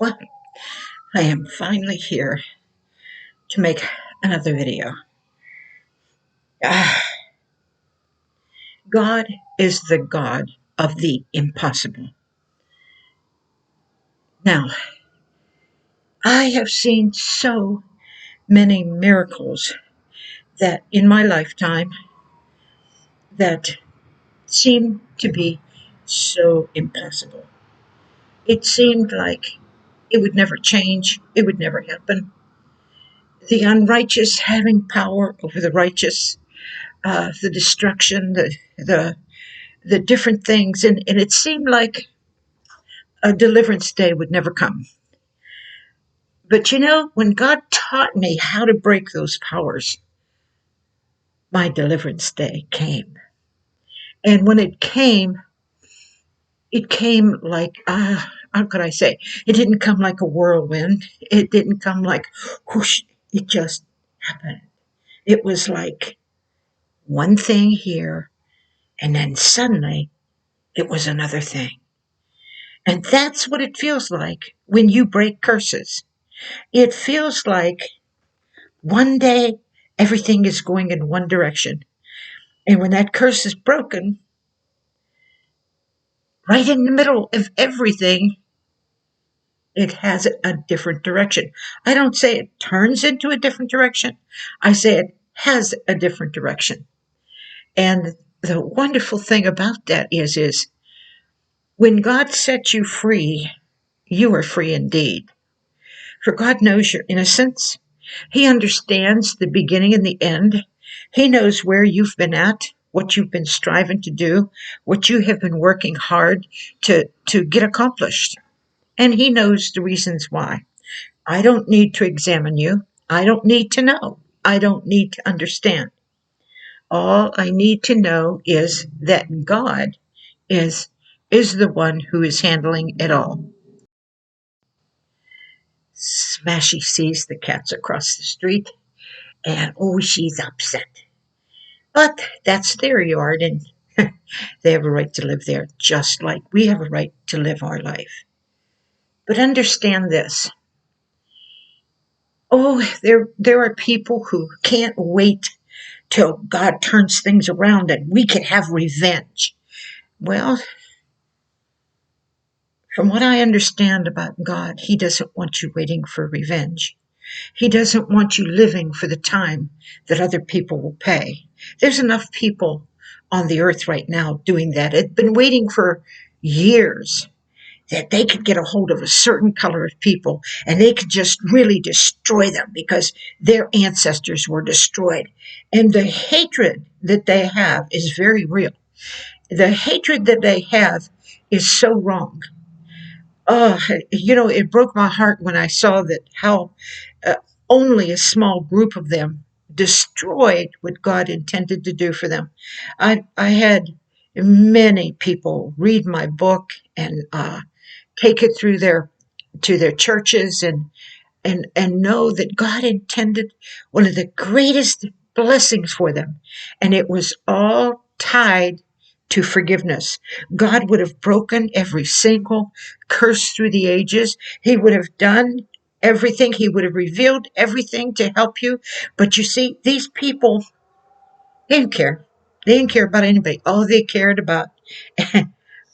Well, I am finally here to make another video. Ah, God is the God of the impossible. Now, I have seen so many miracles that in my lifetime that seemed to be so impossible. It seemed like it would never change, it would never happen. The unrighteous having power over the righteous, the destruction, the the different things, and it seemed like a deliverance day would never come. But when God taught me how to break those powers, my deliverance day came. And when it came like, how could I say? It didn't come like a whirlwind. It didn't come like whoosh. It just happened. It was like one thing here, and then suddenly it was another thing. And that's what it feels like when you break curses. It feels like one day everything is going in one direction. And when that curse is broken, right in the middle of everything, it has a different direction. I don't say it turns into a different direction. I say it has a different direction. And the wonderful thing about that is when God sets you free, you are free indeed. For God knows your innocence. He understands the beginning and the end. He knows where you've been at, what you've been striving to do, what you have been working hard to get accomplished. And He knows the reasons why. I don't need to examine you. I don't need to know. I don't need to understand. All I need to know is that God is the one who is handling it all. Smashy sees the cats across the street, and she's upset. But that's their yard, and they have a right to live there, just like we have a right to live our life. But understand this. There are people who can't wait till God turns things around and we can have revenge. Well, from what I understand about God, He doesn't want you waiting for revenge. He doesn't want you living for the time that other people will pay. There's enough people on the earth right now doing that. They've been waiting for years that they could get a hold of a certain color of people and they could just really destroy them because their ancestors were destroyed. And the hatred that they have is very real. The hatred that they have is so wrong. Oh, it broke my heart when I saw that how uh, only a small group of them destroyed what God intended to do for them. I had many people read my book and take it through to their churches and know that God intended one of the greatest blessings for them. And it was all tied to forgiveness. God would have broken every single curse through the ages. He would have done everything. He would have revealed everything to help you. But you see, these people, they didn't care. They didn't care about anybody. All they cared about,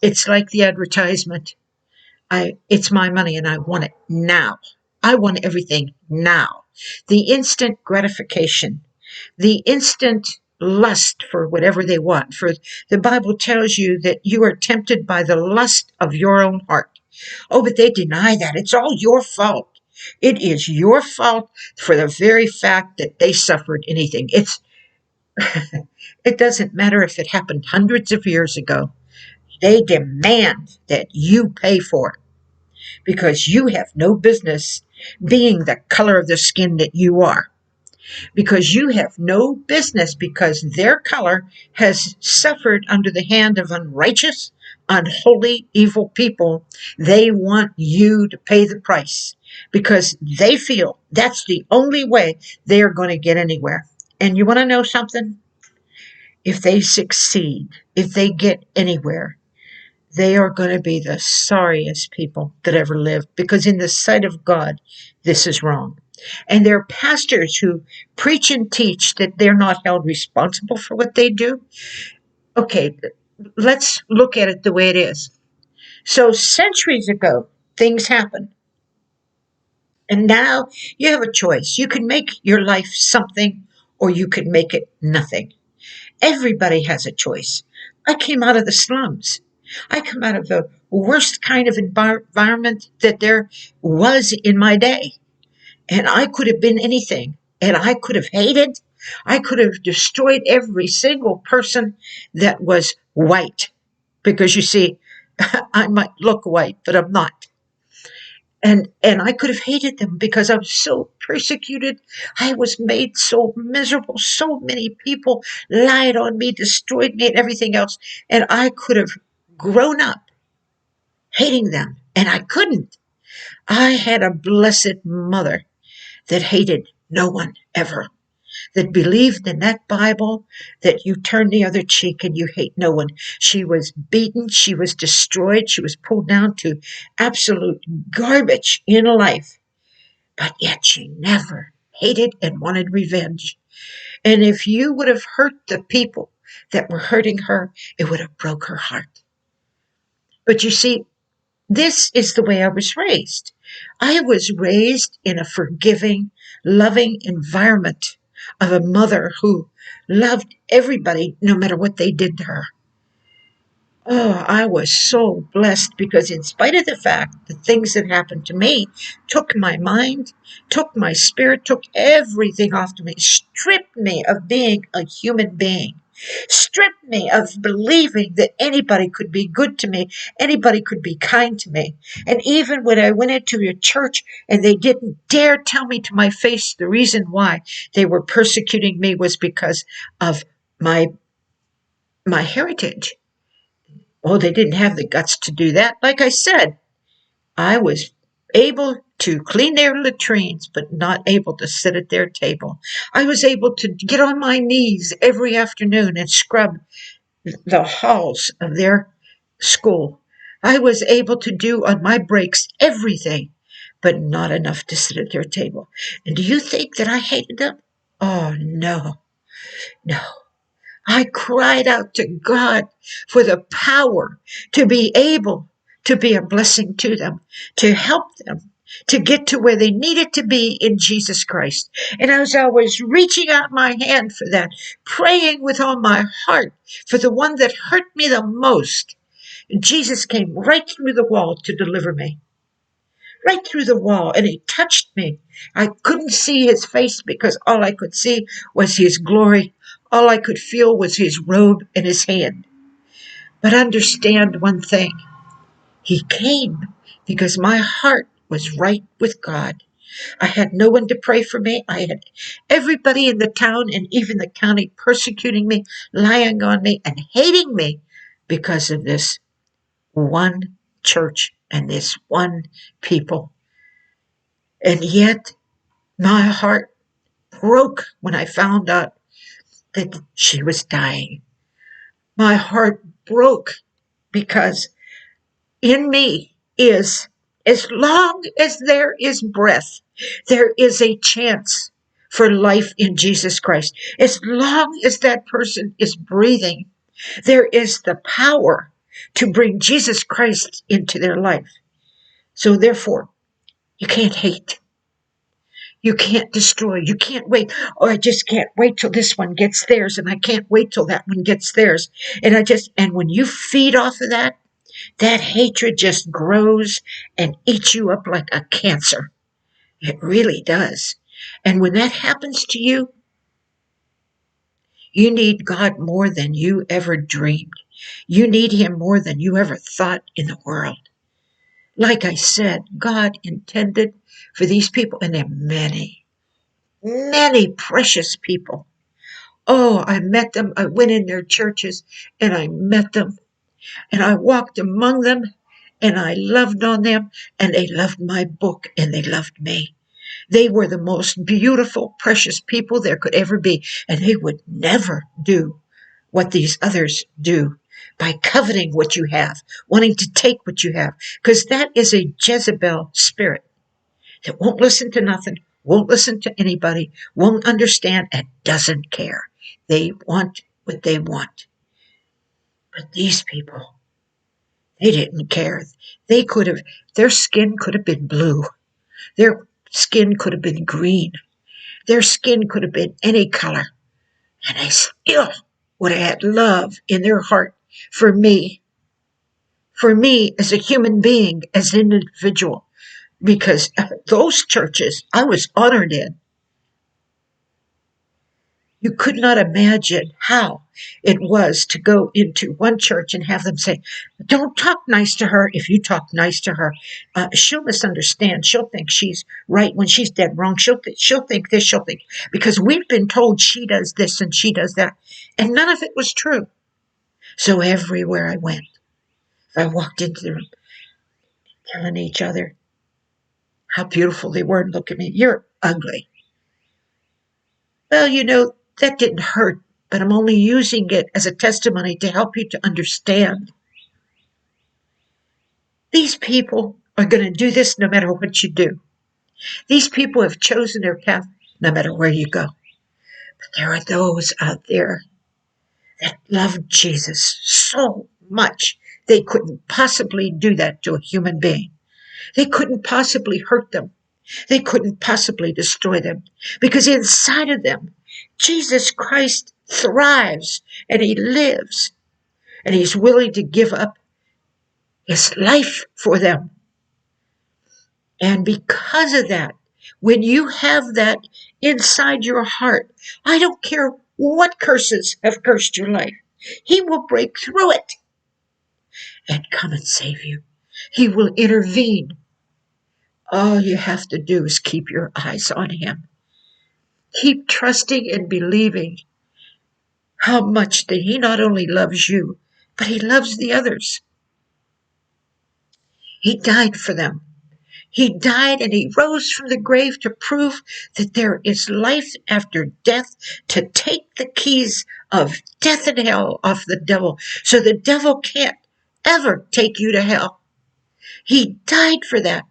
it's like the advertisement. It's my money and I want it now. I want everything now. The instant gratification, the instant lust for whatever they want. For the Bible tells you that you are tempted by the lust of your own heart. Oh, but they deny that. It's all your fault. It is your fault for the very fact that they suffered anything. It doesn't matter if it happened hundreds of years ago. They demand that you pay for it, because you have no business being the color of the skin that you are. Because you have no business, because their color has suffered under the hand of unrighteous, unholy, evil people. They want you to pay the price because they feel that's the only way they are going to get anywhere. And you want to know something? If they succeed, if they get anywhere, they are going to be the sorriest people that ever lived, because in the sight of God, this is wrong. And there are pastors who preach and teach that they're not held responsible for what they do. Okay, let's look at it the way it is. So centuries ago, things happened. And now you have a choice. You can make your life something, or you can make it nothing. Everybody has a choice. I came out of the slums. I come out of the worst kind of environment that there was in my day. And I could have been anything. And I could have hated. I could have destroyed every single person that was white. Because you see, I might look white, but I'm not. And I could have hated them because I was so persecuted. I was made so miserable. So many people lied on me, destroyed me, and everything else. And I could have grown up hating them, and I couldn't. I had a blessed mother that hated no one ever, that believed in that Bible, that you turn the other cheek and you hate no one. She was beaten. She was destroyed. She was pulled down to absolute garbage in life. But yet she never hated and wanted revenge. And if you would have hurt the people that were hurting her, it would have broke her heart. But you see, this is the way I was raised. I was raised in a forgiving, loving environment of a mother who loved everybody no matter what they did to her. Oh, I was so blessed, because in spite of the fact the things that happened to me took my mind, took my spirit, took everything off of me, stripped me of being a human being, stripped me of believing that anybody could be good to me, anybody could be kind to me. And even when I went into a church and they didn't dare tell me to my face the reason why they were persecuting me was because of my heritage. Oh, they didn't have the guts to do that. Like I said, I was able to clean their latrines, but not able to sit at their table. I was able to get on my knees every afternoon and scrub the halls of their school. I was able to do on my breaks everything, but not enough to sit at their table. And do you think that I hated them? Oh, no, no. I cried out to God for the power to be able to be a blessing to them, to help them, to get to where they needed to be in Jesus Christ. And as I was reaching out my hand for that, praying with all my heart for the one that hurt me the most, Jesus came right through the wall to deliver me. Right through the wall, and he touched me. I couldn't see his face because all I could see was his glory. All I could feel was his robe and his hand. But understand one thing. He came because my heart was right with God. I had no one to pray for me. I had everybody in the town and even the county persecuting me, lying on me, and hating me because of this one church and this one people. And yet my heart broke when I found out that she was dying. My heart broke because in me is, as long as there is breath, there is a chance for life in Jesus Christ. As long as that person is breathing, there is the power to bring Jesus Christ into their life. So therefore, you can't hate. You can't destroy. You can't wait. Oh, I just can't wait till this one gets theirs, and I can't wait till that one gets theirs. And when you feed off of that, that hatred just grows and eats you up like a cancer. It really does. And when that happens to you, you need God more than you ever dreamed. You need him more than you ever thought in the world. Like I said, God intended for these people, and there are many, many precious people. Oh, I met them. I went in their churches and I met them and I walked among them and I loved on them and they loved my book and they loved me. They were the most beautiful, precious people there could ever be, and they would never do what these others do. by coveting what you have, wanting to take what you have, because that is a Jezebel spirit that won't listen to nothing, won't listen to anybody, won't understand, and doesn't care. They want what they want. But these people, they didn't care. They could have, their skin could have been blue. Their skin could have been green. Their skin could have been any color. And they still would have had love in their heart for me as a human being, as an individual. Because those churches I was honored in, you could not imagine how it was to go into one church and have them say, don't talk nice to her. If you talk nice to her, she'll misunderstand. She'll think she's right when she's dead wrong. She'll think this, she'll think, because we've been told she does this and she does that. And none of it was true. So everywhere I went, I walked into the room, telling each other how beautiful they were and look at me. You're ugly. Well, that didn't hurt, but I'm only using it as a testimony to help you to understand. These people are going to do this no matter what you do. These people have chosen their path no matter where you go. But there are those out there that love Jesus so much they couldn't possibly do that to a human being. They couldn't possibly hurt them. They couldn't possibly destroy them, because inside of them, Jesus Christ thrives and he lives and he's willing to give up his life for them. And because of that, when you have that inside your heart, I don't care what curses have cursed your life, he will break through it and come and save you. He will intervene. All you have to do is keep your eyes on him. Keep trusting and believing how much that he not only loves you, but he loves the others. He died for them. He died and he rose from the grave to prove that there is life after death, to take the keys of death and hell off the devil, so the devil can't ever take you to hell. He died for that.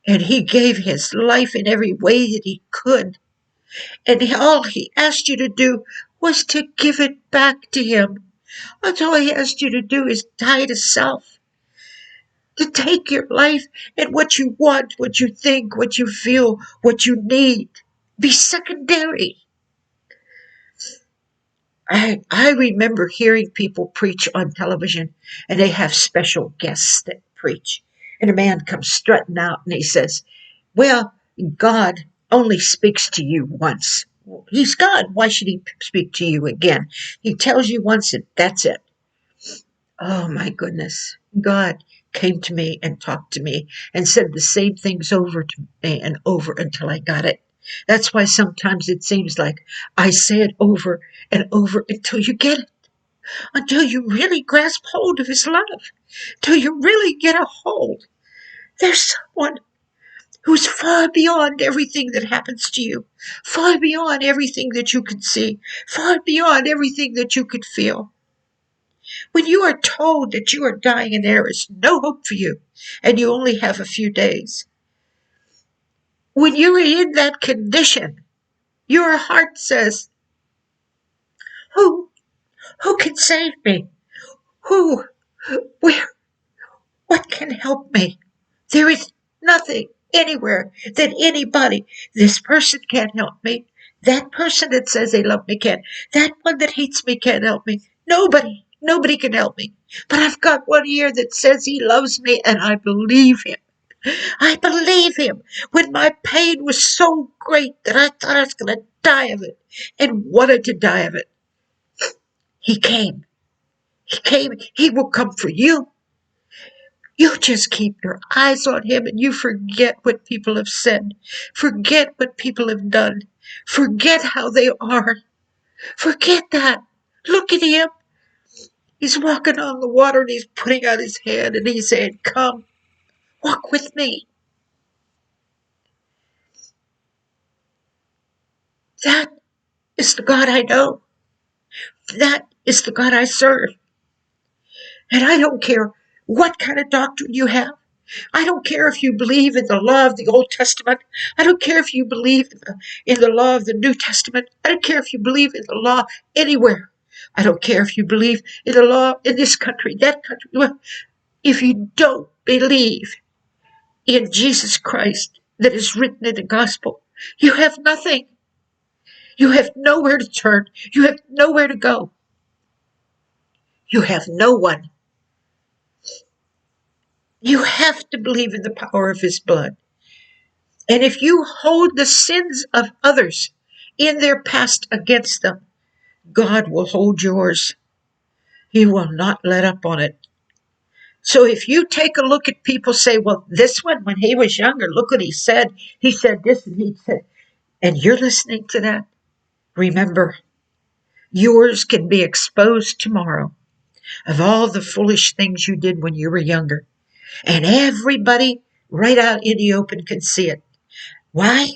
And he gave his life in every way that he could. And all he asked you to do was to give it back to him. That's all he asked you to do, is die to self. To take your life and what you want, what you think, what you feel, what you need, be secondary. I remember hearing people preach on television, and they have special guests that preach. And a man comes strutting out and he says, well, God only speaks to you once. He's God. Why should he speak to you again? He tells you once and that's it. Oh my goodness. God came to me and talked to me and said the same things over to me and over until I got it. That's why sometimes it seems like I say it over and over until you get it, until you really grasp hold of his love, till you really get a hold. There's someone who's far beyond everything that happens to you, far beyond everything that you can see, far beyond everything that you could feel. When you are told that you are dying and there is no hope for you, and you only have a few days, when you're in that condition, your heart says, who can save me? Who, where, what can help me? There is nothing anywhere that anybody, this person can't help me. That person that says they love me can't. That one that hates me can't help me. Nobody can help me. But I've got one ear that says he loves me, and I believe him. I believe him. When my pain was so great that I thought I was going to die of it and wanted to die of it, he came. He came. He will come for you. You just keep your eyes on him and you forget what people have said. Forget what people have done. Forget how they are. Forget that. Look at him. He's walking on the water and he's putting out his hand and he's saying, come, walk with me. That is the God I know. That is the God I serve. And I don't care what kind of doctrine you have. I don't care if you believe in the law of the Old Testament. I don't care if you believe in the law of the New Testament. I don't care if you believe in the law anywhere. I don't care if you believe in the law in this country, that country. If you don't believe in Jesus Christ that is written in the gospel, you have nothing. You have nowhere to turn. You have nowhere to go. You have no one. You have to believe in the power of his blood. And if you hold the sins of others in their past against them, God will hold yours. He will not let up on it. So if you take a look at people, say, well, this one, when he was younger, look what he said. He said this and he said, and you're listening to that. Remember, yours can be exposed tomorrow of all the foolish things you did when you were younger. And everybody right out in the open can see it. Why?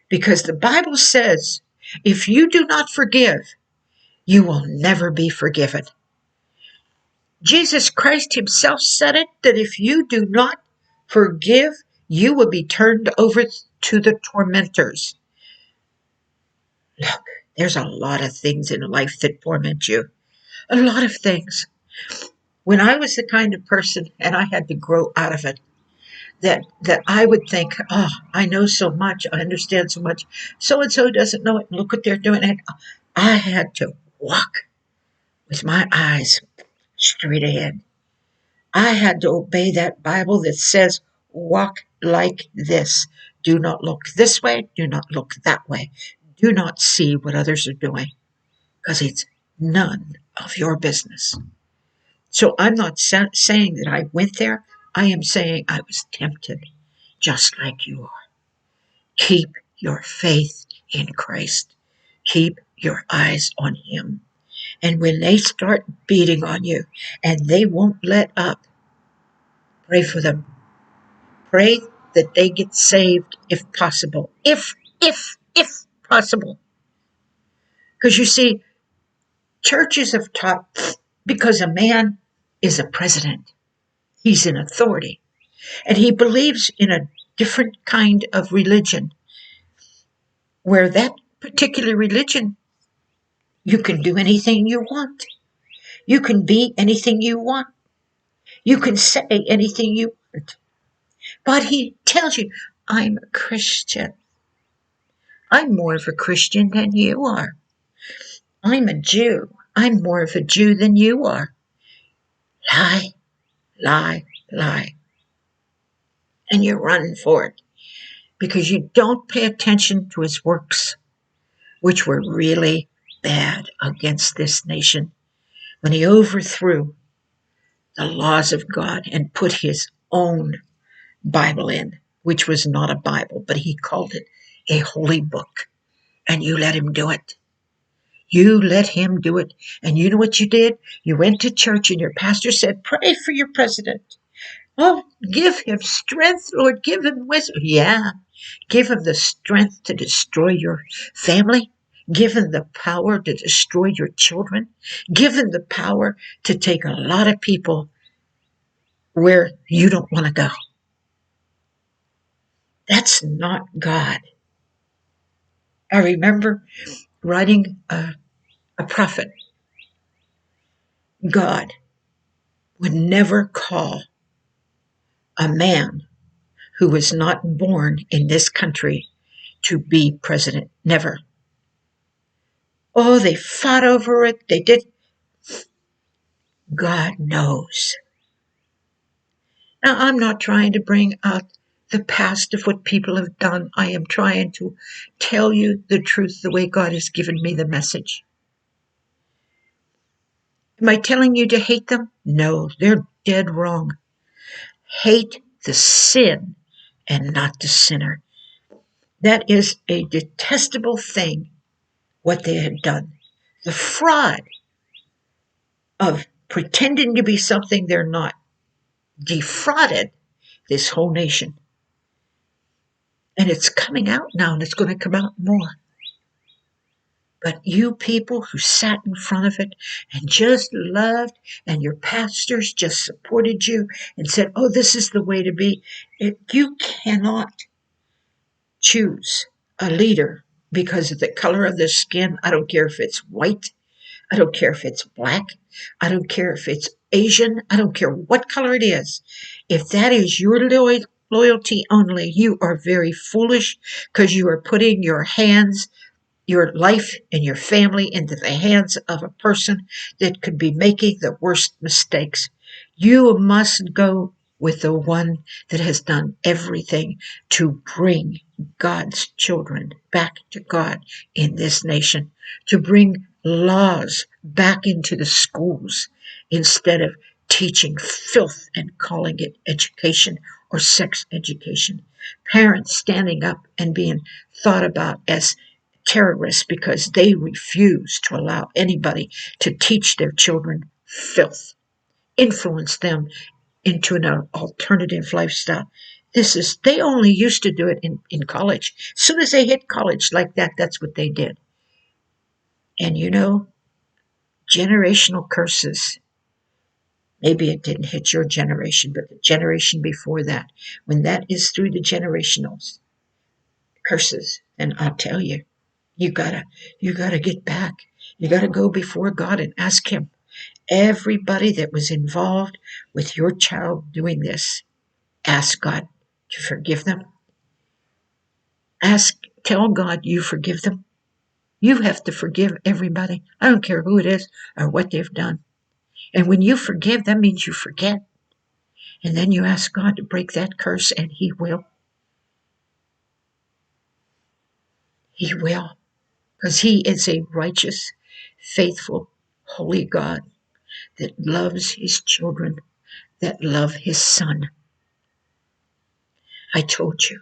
Because the Bible says, if you do not forgive, you will never be forgiven. Jesus Christ himself said it, that if you do not forgive, you will be turned over to the tormentors. Look, there's a lot of things in life that torment you. A lot of things. When I was the kind of person, and I had to grow out of it, that I would think, oh, I know so much, I understand so much. So-and-so doesn't know it, and look what they're doing. And I had to walk with my eyes straight ahead. I had to obey that Bible that says, walk like this. Do not look this way. Do not look that way. Do not see what others are doing, because it's none of your business. So I'm not saying that I went there. I am saying I was tempted, just like you are. Keep your faith in Christ. Keep your eyes on him. And when they start beating on you and they won't let up, pray for them. Pray that they get saved if possible. If possible. Because you see, churches have taught, because a man is a president, he's in authority, and he believes in a different kind of religion, where that particular religion, you can do anything you want. You can be anything you want. You can say anything you want. But he tells you, I'm a Christian. I'm more of a Christian than you are. I'm a Jew. I'm more of a Jew than you are. Lie, lie, lie. And you run for it because you don't pay attention to his works, which were really bad against this nation when he overthrew the laws of God and put his own Bible in, which was not a Bible, but he called it a holy book. And you let him do it. You let him do it. And you know what you did? You went to church and your pastor said, pray for your president. Oh, give him strength, Lord. Give him wisdom. Yeah. Give him the strength to destroy your family. Give him the power to destroy your children. Give him the power to take a lot of people where you don't want to go. That's not God. I remember writing a prophet. God would never call a man who was not born in this country to be president. Never. Oh, they fought over it. They did. God knows. Now, I'm not trying to bring out the past of what people have done. I am trying to tell you the truth the way God has given me the message. Am I telling you to hate them? No, they're dead wrong. Hate the sin and not the sinner. That is a detestable thing, what they had done. The fraud of pretending to be something they're not defrauded this whole nation. And it's coming out now, and it's going to come out more. But you people who sat in front of it and just loved, and your pastors just supported you and said, oh, this is the way to be. You cannot choose a leader because of the color of their skin. I don't care if it's white. I don't care if it's black. I don't care if it's Asian. I don't care what color it is. If that is your loyalty only, you are very foolish because you are putting your life and your family into the hands of a person that could be making the worst mistakes. You must go with the one that has done everything to bring God's children back to God in this nation, to bring laws back into the schools instead of teaching filth and calling it education or sex education. Parents standing up and being thought about as terrorists because they refuse to allow anybody to teach their children filth, influence them into an alternative lifestyle. They only used to do it in college. As soon as they hit college like that, that's what they did. And generational curses. Maybe it didn't hit your generation, but the generation before that, when that is through the generational curses, then I'll tell you, you gotta you gotta get back. You gotta go before God and ask Him. Everybody that was involved with your child doing this, ask God to forgive them. Tell God you forgive them. You have to forgive everybody. I don't care who it is or what they've done. And when you forgive, that means you forget. And then you ask God to break that curse, and He will. He will. Because He is a righteous, faithful, holy God that loves His children, that love His Son. I told you,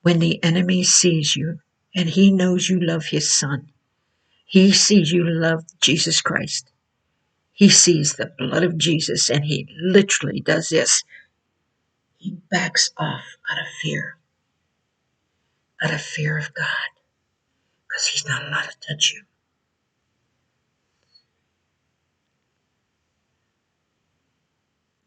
when the enemy sees you and he knows you love His Son, he sees you love Jesus Christ. He sees the blood of Jesus and he literally does this. He backs off out of fear of God, because He's not allowed to touch you.